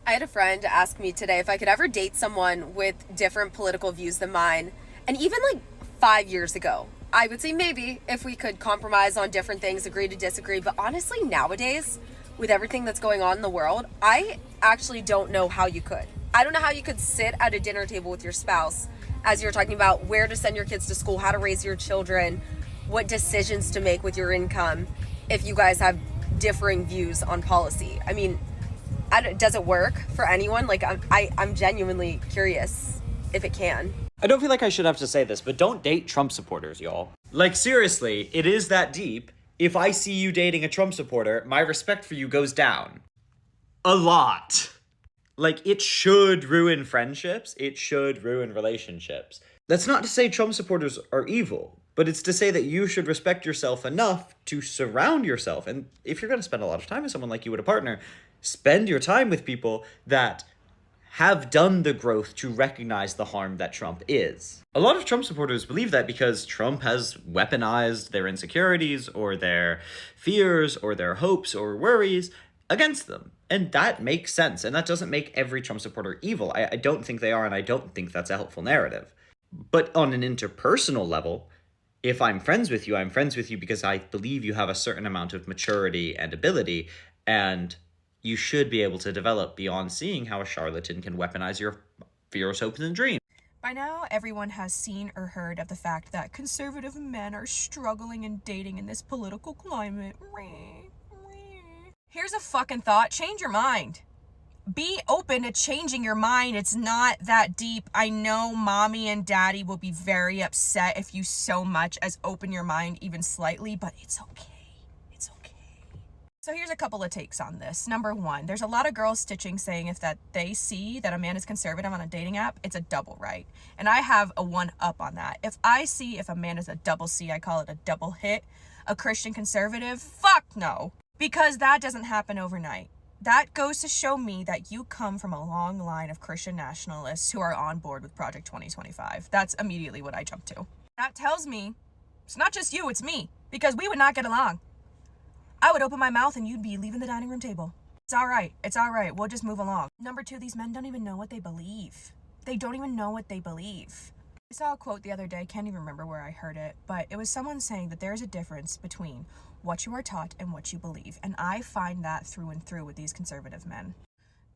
I had a friend ask me today if I could ever date someone with different political views than mine. And even like 5 years ago, I would say maybe if we could compromise on different things, agree to disagree. But honestly, nowadays, with everything that's going on in the world, I actually don't know how you could. I don't know how you could sit at a dinner table with your spouse as you're talking about where to send your kids to school, how to raise your children, what decisions to make with your income if you guys have differing views on policy. I mean, does it work for anyone? Like, I'm genuinely curious if it can. I don't feel like I should have to say this, but don't date Trump supporters, y'all. Like, seriously, it is that deep. If I see you dating a Trump supporter, my respect for you goes down. A lot. Like, it should ruin friendships. It should ruin relationships. That's not to say Trump supporters are evil, but it's to say that you should respect yourself enough to surround yourself. And if you're going to spend a lot of time with someone like you would a partner, spend your time with people that have done the growth to recognize the harm that Trump is. A lot of Trump supporters believe that because Trump has weaponized their insecurities or their fears or their hopes or worries against them. And that makes sense. And that doesn't make every Trump supporter evil. I don't think they are, and I don't think that's a helpful narrative. But on an interpersonal level, if I'm friends with you, I'm friends with you because I believe you have a certain amount of maturity and ability, and you should be able to develop beyond seeing how a charlatan can weaponize your fears, hopes, and dreams. By now, everyone has seen or heard of the fact that conservative men are struggling and dating in this political climate. Here's a fucking thought. Change your mind. Be open to changing your mind. It's not that deep. I know mommy and daddy will be very upset if you so much as open your mind even slightly, but it's okay. It's okay. So here's a couple of takes on this. Number one, there's a lot of girls stitching saying if that they see that a man is conservative on a dating app, it's a double right. And I have a one up on that. If I see if a man is a double C, I call it a double hit, a Christian conservative, fuck no. Because that doesn't happen overnight. That goes to show me that you come from a long line of Christian nationalists who are on board with Project 2025. That's immediately what I jump to. That tells me it's not just you, it's me. Because we would not get along. I would open my mouth and you'd be leaving the dining room table. It's all right. It's all right. We'll just move along. Number two, these men don't even know what they believe. They don't even know what they believe. I saw a quote the other day, can't even remember where I heard it, but it was someone saying that there's a difference between what you are taught and what you believe. And I find that through and through with these conservative men.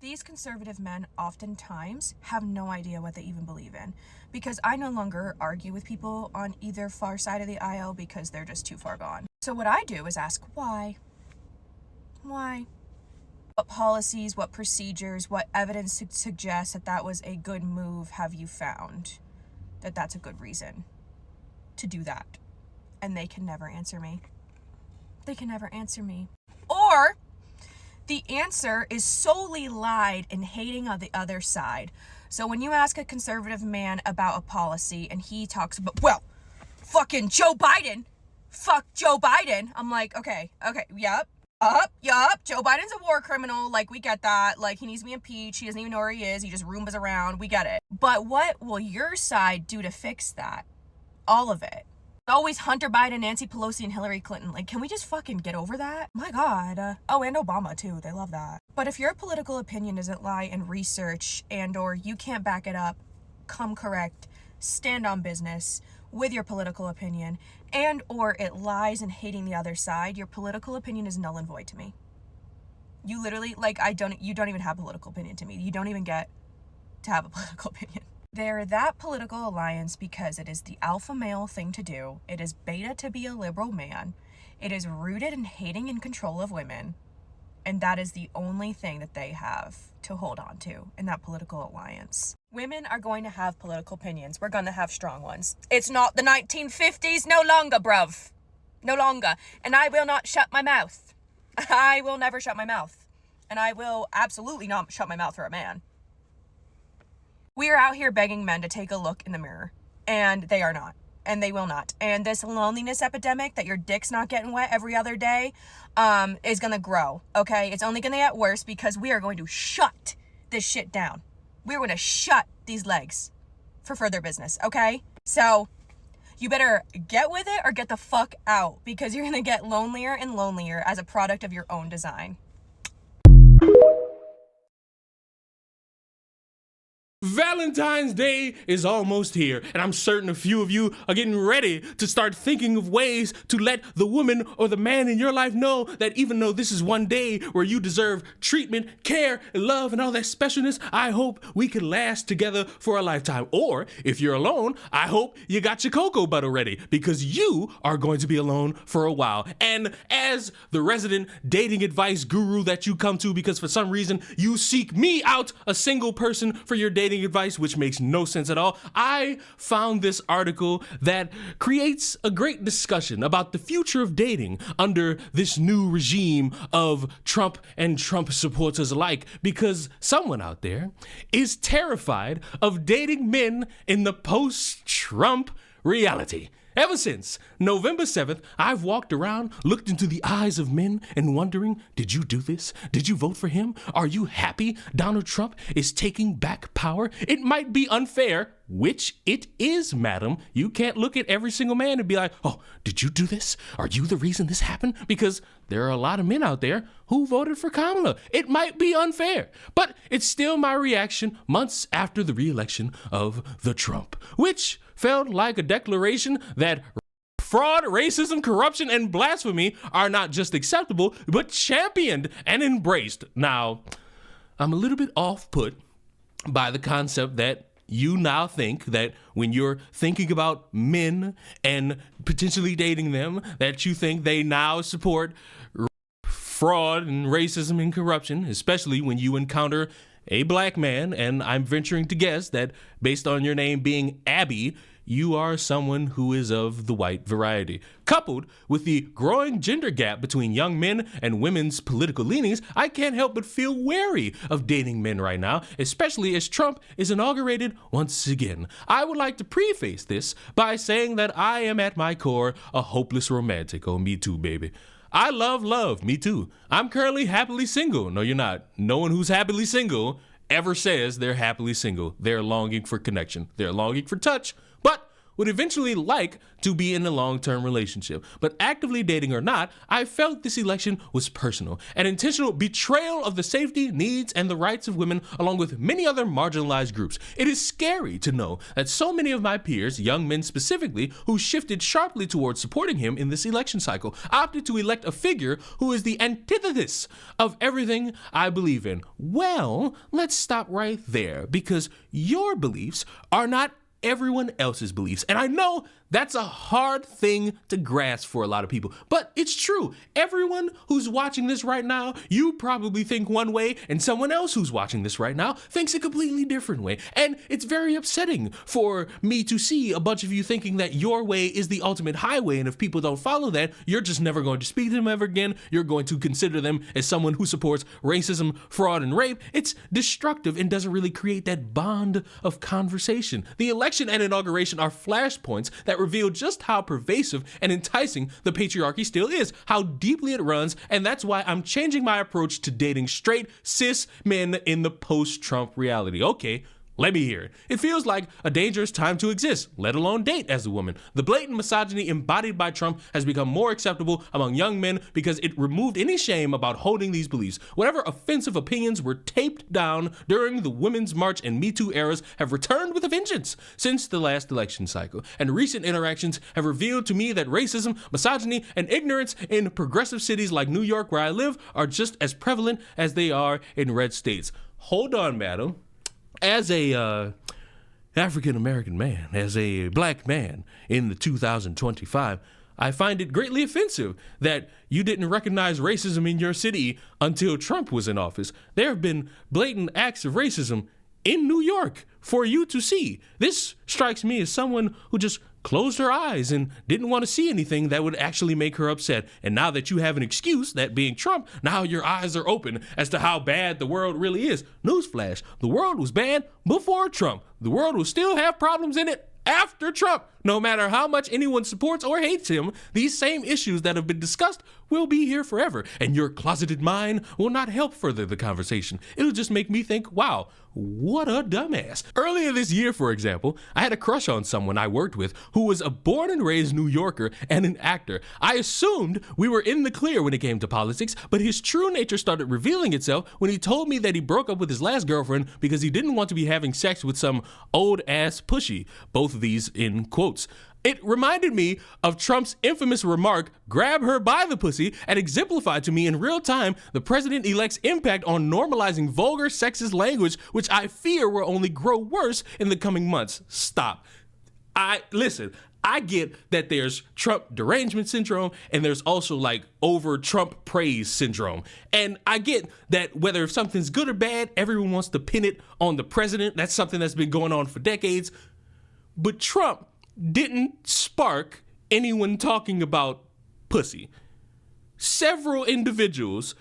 These conservative men oftentimes have no idea what they even believe in, because I no longer argue with people on either far side of the aisle because they're just too far gone. So what I do is ask why? Why? What policies, what procedures, what evidence suggests that that was a good move have you found? That that's a good reason to do that. And they can never answer me. They can never answer me. Or the answer is solely lied in hating on the other side. So when you ask a conservative man about a policy and he talks about, well, fucking Joe Biden, fuck Joe Biden. I'm like, okay, yep. Joe Biden's a war criminal. Like, we get that. Like, he needs to be impeached. He doesn't even know where he is. He just Roombas around. We get it. But what will your side do to fix that? All of it. Always Hunter Biden, Nancy Pelosi, and Hillary Clinton. Like, can we just fucking get over that? My God. Oh, and Obama, too. They love that. But if your political opinion doesn't lie in research and or you can't back it up, come correct, stand on business with your political opinion, and or it lies in hating the other side, your political opinion is null and void to me. You literally, like, you don't even have a political opinion to me. You don't even get to have a political opinion. They're that political alliance because it is the alpha male thing to do. It is beta to be a liberal man. It is rooted in hating and control of women. And that is the only thing that they have to hold on to in that political alliance. Women are going to have political opinions. We're going to have strong ones. It's not the 1950s no longer, bruv. No longer. And I will not shut my mouth. I will never shut my mouth. And I will absolutely not shut my mouth for a man. We are out here begging men to take a look in the mirror. And they are not. And they will not. And this loneliness epidemic that your dick's not getting wet every other day is going to grow, okay? It's only going to get worse because we are going to shut this shit down. We're going to shut these legs for further business, okay? So you better get with it or get the fuck out because you're going to get lonelier and lonelier as a product of your own design. Valentine's Day is almost here, and I'm certain a few of you are getting ready to start thinking of ways to let the woman or the man in your life know that even though this is one day where you deserve treatment, care, and love, and all that specialness, I hope we can last together for a lifetime. Or, if you're alone, I hope you got your cocoa butter ready, because you are going to be alone for a while. And as the resident dating advice guru that you come to because for some reason you seek me out, a single person, for your dating advice, which makes no sense at all, I found this article that creates a great discussion about the future of dating under this new regime of Trump and Trump supporters alike, because someone out there is terrified of dating men in the post-Trump reality. Ever since November 7th, I've walked around, looked into the eyes of men and wondering, did you do this? Did you vote for him? Are you happy Donald Trump is taking back power? It might be unfair, which it is, madam. You can't look at every single man and be like, oh, did you do this? Are you the reason this happened? Because there are a lot of men out there who voted for Kamala. It might be unfair, but it's still my reaction months after the re-election of the Trump, which felt like a declaration that fraud, racism, corruption, and blasphemy are not just acceptable, but championed and embraced. Now, I'm a little bit off-put by the concept that you now think that when you're thinking about men and potentially dating them, that you think they now support fraud and racism and corruption, especially when you encounter a black man. And I'm venturing to guess that based on your name being Abby, you are someone who is of the white variety. Coupled with the growing gender gap between young men and women's political leanings, I can't help but feel wary of dating men right now, especially as Trump is inaugurated once again. I would like to preface this by saying that I am at my core a hopeless romantic. Oh, me too, baby. I love love, me too. I'm currently happily single. No, you're not. No one who's happily single ever says they're happily single. They're longing for connection. They're longing for touch, but would eventually like to be in a long-term relationship. But actively dating or not, I felt this election was personal, an intentional betrayal of the safety, needs, and the rights of women, along with many other marginalized groups. It is scary to know that so many of my peers, young men specifically, who shifted sharply towards supporting him in this election cycle, opted to elect a figure who is the antithesis of everything I believe in. Well, let's stop right there, because your beliefs are not everyone else's beliefs. And I know that's a hard thing to grasp for a lot of people, but it's true. Everyone who's watching this right now, you probably think one way, and someone else who's watching this right now thinks a completely different way. And it's very upsetting for me to see a bunch of you thinking that your way is the ultimate highway, and if people don't follow that, you're just never going to speak to them ever again. You're going to consider them as someone who supports racism, fraud, and rape. It's destructive and doesn't really create that bond of conversation. The election and inauguration are flashpoints that reveal just how pervasive and enticing the patriarchy still is, how deeply it runs, and that's why I'm changing my approach to dating straight, cis men in the post-Trump reality. Okay, let me hear it. It feels like a dangerous time to exist, let alone date as a woman. The blatant misogyny embodied by Trump has become more acceptable among young men because it removed any shame about holding these beliefs. Whatever offensive opinions were taped down during the Women's March and Me Too eras have returned with a vengeance since the last election cycle. And recent interactions have revealed to me that racism, misogyny, and ignorance in progressive cities like New York, where I live, are just as prevalent as they are in red states. Hold on, madam. As a African-American man, as a black man in the 2025, I find it greatly offensive that you didn't recognize racism in your city until Trump was in office. There have been blatant acts of racism in New York for you to see. This strikes me as someone who just closed her eyes and didn't want to see anything that would actually make her upset. And now that you have an excuse, that being Trump, now your eyes are open as to how bad the world really is. Newsflash, the world was bad before Trump. The world will still have problems in it after Trump. No matter how much anyone supports or hates him, these same issues that have been discussed will be here forever, and your closeted mind will not help further the conversation. It'll just make me think, wow, what a dumbass. Earlier this year, for example, I had a crush on someone I worked with who was a born and raised New Yorker and an actor. I assumed we were in the clear when it came to politics, but his true nature started revealing itself when he told me that he broke up with his last girlfriend because he didn't want to be having sex with some old ass pushy, both of these in quotes. It reminded me of Trump's infamous remark, grab her by the pussy, and exemplified to me in real time the president-elect's impact on normalizing vulgar sexist language, which I fear will only grow worse in the coming months. Stop. Listen, I get that there's Trump derangement syndrome and there's also like over Trump praise syndrome. And I get that whether something's good or bad, everyone wants to pin it on the president. That's something that's been going on for decades. But Trump didn't spark anyone talking about pussy. Several individuals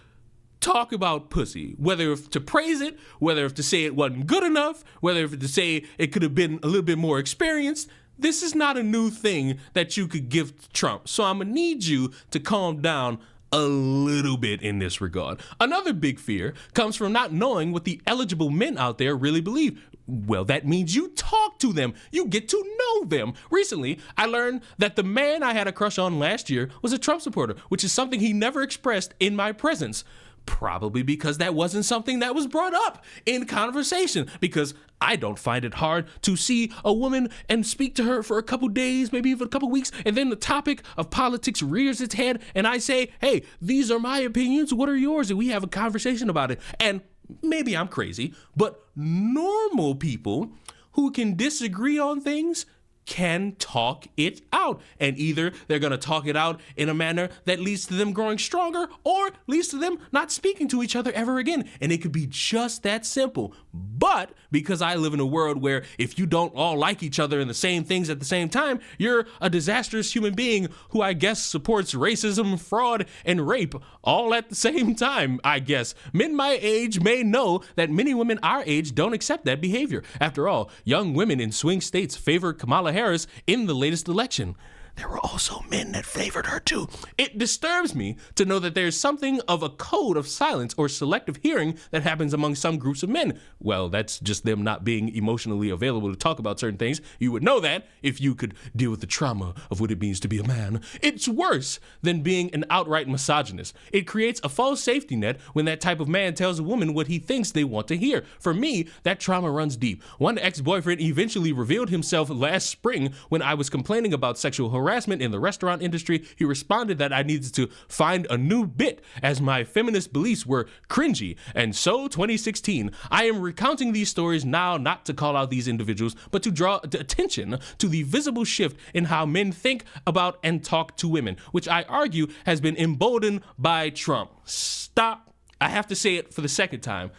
talk about pussy, whether to praise it, whether to say it wasn't good enough, whether to say it could have been a little bit more experienced. This is not a new thing that you could give to Trump. So I'm gonna need you to calm down a little bit in this regard. Another big fear comes from not knowing what the eligible men out there really believe. Well, that means you talk to them. You get to know them. Recently, I learned that the man I had a crush on last year was a Trump supporter, which is something he never expressed in my presence. Probably because that wasn't something that was brought up in conversation, because I don't find it hard to see a woman and speak to her for a couple days, maybe even a couple weeks, and then the topic of politics rears its head and I say, hey, these are my opinions, what are yours? And we have a conversation about it. And maybe I'm crazy, but normal people who can disagree on things can talk it out. And either they're going to talk it out in a manner that leads to them growing stronger or leads to them not speaking to each other ever again. And it could be just that simple. But because I live in a world where if you don't all like each other and the same things at the same time, you're a disastrous human being who I guess supports racism, fraud, and rape all at the same time, I guess. Men my age may know that many women our age don't accept that behavior. After all, young women in swing states favor Kamala Harris in the latest election. There were also men that favored her too. It disturbs me to know that there's something of a code of silence or selective hearing that happens among some groups of men. Well, that's just them not being emotionally available to talk about certain things. You would know that if you could deal with the trauma of what it means to be a man. It's worse than being an outright misogynist. It creates a false safety net when that type of man tells a woman what he thinks they want to hear. For me, that trauma runs deep. One ex-boyfriend eventually revealed himself last spring when I was complaining about sexual harassment in the restaurant industry. He responded that I needed to find a new bit as my feminist beliefs were cringy. And so 2016, I am recounting these stories now not to call out these individuals, but to draw attention to the visible shift in how men think about and talk to women, which I argue has been emboldened by Trump. Stop. I have to say it for the second time.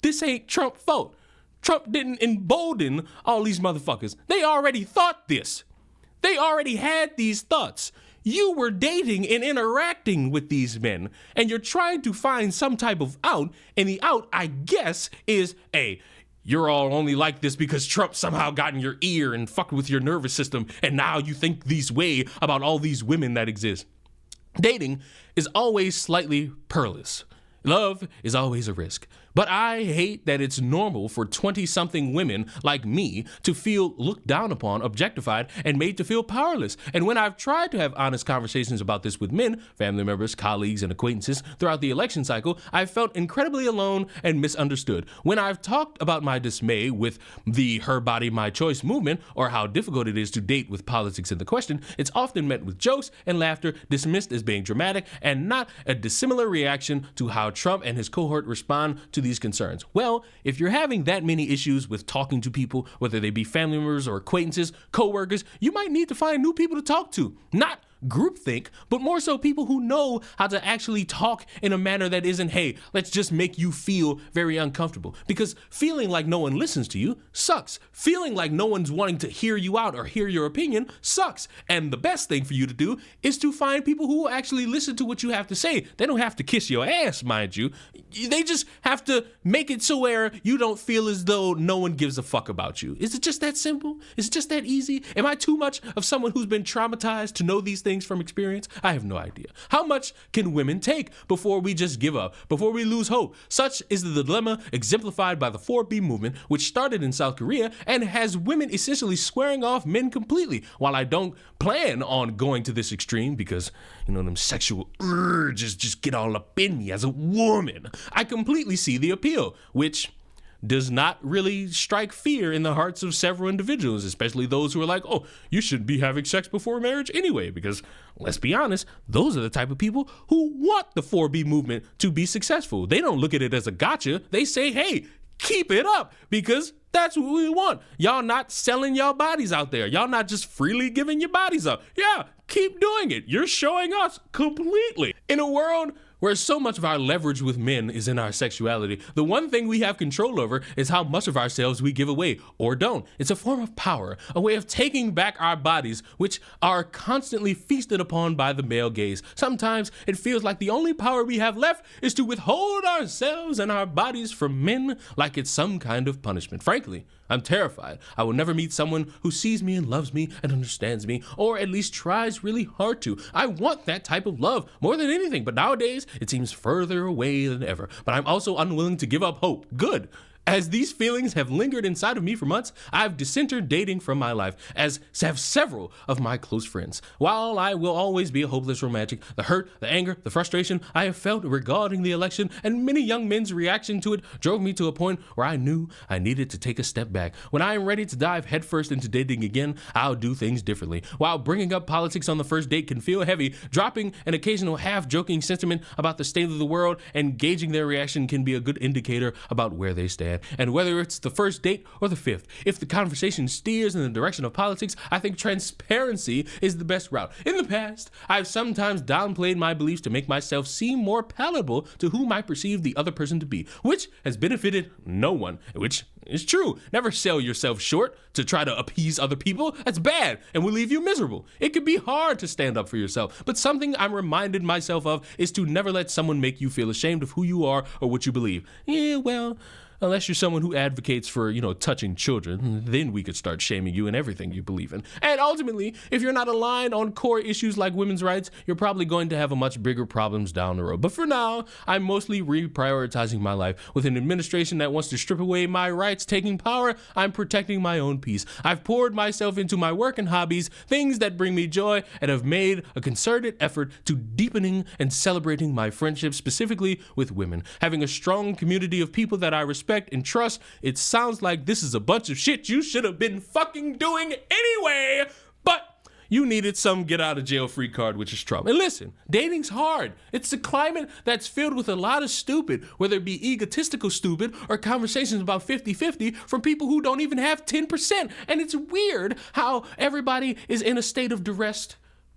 This ain't Trump's fault. Trump didn't embolden all these motherfuckers. They already thought this. They already had these thoughts. You were dating and interacting with these men, and you're trying to find some type of out, and the out, I guess, is, hey, you're all only like this because Trump somehow got in your ear and fucked with your nervous system, and now you think these way about all these women that exist. Dating is always slightly perilous. Love is always a risk. But I hate that it's normal for 20-something women like me to feel looked down upon, objectified, and made to feel powerless. And when I've tried to have honest conversations about this with men, family members, colleagues, and acquaintances throughout the election cycle, I've felt incredibly alone and misunderstood. When I've talked about my dismay with the Her Body, My Choice movement, or how difficult it is to date with politics in the question, it's often met with jokes and laughter, dismissed as being dramatic, and not a dissimilar reaction to how Trump and his cohort respond to these concerns. Well, if you're having that many issues with talking to people, whether they be family members or acquaintances, co-workers, you might need to find new people to talk to. Not groupthink, but more so people who know how to actually talk in a manner that isn't, hey, let's just make you feel very uncomfortable. Because feeling like no one listens to you sucks. Feeling like no one's wanting to hear you out or hear your opinion sucks. And the best thing for you to do is to find people who will actually listen to what you have to say. They don't have to kiss your ass, mind you. They just have to make it so where you don't feel as though no one gives a fuck about you. Is it just that simple? Is it just that easy? Am I too much of someone who's been traumatized to know these things from experience? I have no idea. How much can women take before we just give up, before we lose hope? Such is the dilemma exemplified by the 4B movement, which started in South Korea and has women essentially squaring off men completely. While I don't plan on going to this extreme because, them sexual urges just get all up in me as a woman, I completely see the appeal, which does not really strike fear in the hearts of several individuals, especially those who are like, oh, you shouldn't be having sex before marriage anyway, because let's be honest, those are the type of people who want the 4B movement to be successful. They don't look at it as a gotcha. They say, hey, keep it up, because that's what we want. Y'all not selling y'all bodies out there. Y'all not just freely giving your bodies up. Yeah, keep doing it. You're showing us completely. In a world where so much of our leverage with men is in our sexuality, the one thing we have control over is how much of ourselves we give away or don't. It's a form of power, a way of taking back our bodies, which are constantly feasted upon by the male gaze. Sometimes it feels like the only power we have left is to withhold ourselves and our bodies from men like it's some kind of punishment. Frankly, I'm terrified. I will never meet someone who sees me and loves me and understands me, or at least tries really hard to. I want that type of love more than anything, but nowadays it seems further away than ever. But I'm also unwilling to give up hope. Good. As these feelings have lingered inside of me for months, I've dissentered dating from my life, as have several of my close friends. While I will always be a hopeless romantic, the hurt, the anger, the frustration I have felt regarding the election and many young men's reaction to it drove me to a point where I knew I needed to take a step back. When I am ready to dive headfirst into dating again, I'll do things differently. While bringing up politics on the first date can feel heavy, dropping an occasional half-joking sentiment about the state of the world and gauging their reaction can be a good indicator about where they stand. And whether it's the first date or the fifth, if the conversation steers in the direction of politics, I think transparency is the best route. In the past, I've sometimes downplayed my beliefs to make myself seem more palatable to whom I perceive the other person to be, which has benefited no one, which is true. Never sell yourself short to try to appease other people. That's bad and will leave you miserable. It can be hard to stand up for yourself, but something I'm reminded myself of is to never let someone make you feel ashamed of who you are or what you believe. Unless you're someone who advocates for, touching children, then we could start shaming you in everything you believe in. And ultimately, if you're not aligned on core issues like women's rights, you're probably going to have a much bigger problems down the road. But for now, I'm mostly reprioritizing my life. With an administration that wants to strip away my rights taking power, I'm protecting my own peace. I've poured myself into my work and hobbies, things that bring me joy, and have made a concerted effort to deepening and celebrating my friendships, specifically with women. Having a strong community of people that I respect and trust, it sounds like this is a bunch of shit you should have been fucking doing anyway, but you needed some get out of jail free card, which is Trump. And listen, dating's hard. It's a climate that's filled with a lot of stupid, whether it be egotistical stupid or conversations about 50-50 from people who don't even have 10%. And it's weird how everybody is in a state of duress.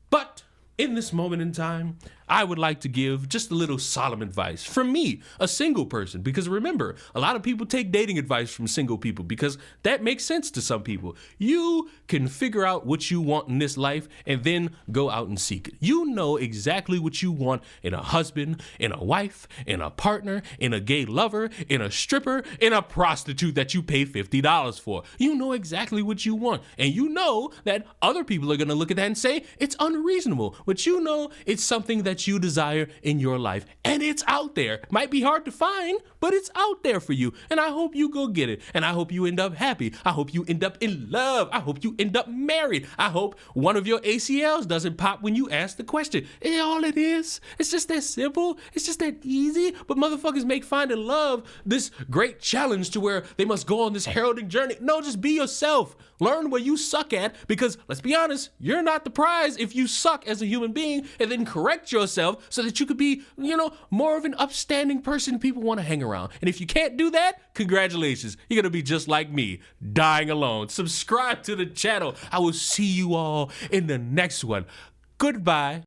But in this moment in time, I would like to give just a little solemn advice from me, a single person, because remember, a lot of people take dating advice from single people because that makes sense to some people. You can figure out what you want in this life and then go out and seek it. You know exactly what you want in a husband, in a wife, in a partner, in a gay lover, in a stripper, in a prostitute that you pay $50 for. You know exactly what you want, and you know that other people are going to look at that and say it's unreasonable, but you know it's something that you desire in your life, and it's out there. Might be hard to find, but it's out there for you, and I hope you go get it, and I hope you end up happy. I hope you end up in love. I hope you end up married. I hope one of your ACLs doesn't pop when you ask the question. It's all it is. It's just that simple. It's just that easy, but motherfuckers make finding love this great challenge to where they must go on this heralding journey. No, just be yourself. Learn where you suck at, because let's be honest, you're not the prize if you suck as a human being, and then correct yourself so that you could be, more of an upstanding person people want to hang around. And if you can't do that, congratulations. You're going to be just like me, dying alone. Subscribe to the channel. I will see you all in the next one. Goodbye.